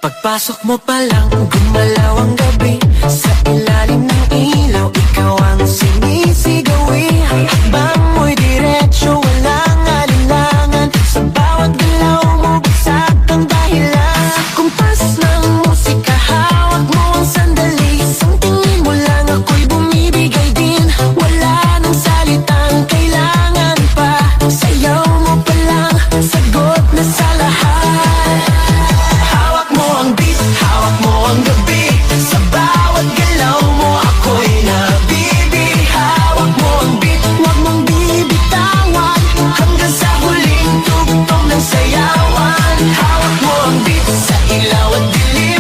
Pagpasok mo pa lang, gumalaw ang gabi. Sa ilalim ng ilaw, ikaw ang sinisigawi. Hakbang mo'y diretsyo, walang alinlangan. Sa bawat galaw mo, bagsak ang dahilan. Sa kumpas ng musika, hawak mo ang sandali. Isang tingin mo lang, ako'y bumibigay din. Wala nang salitang kailangan pa. Sayaw mo pa lang, sagot na sa lahat. Hawak mo ang beat, hawak mo ang gabi. Sa bawat galaw mo, ako'y nabibi. Hawak mo ang beat, huwag mong bibitawan. Hanggang sa huling tugtog ng sayawan. Hawak mo ang beat, sa ilaw at dilim.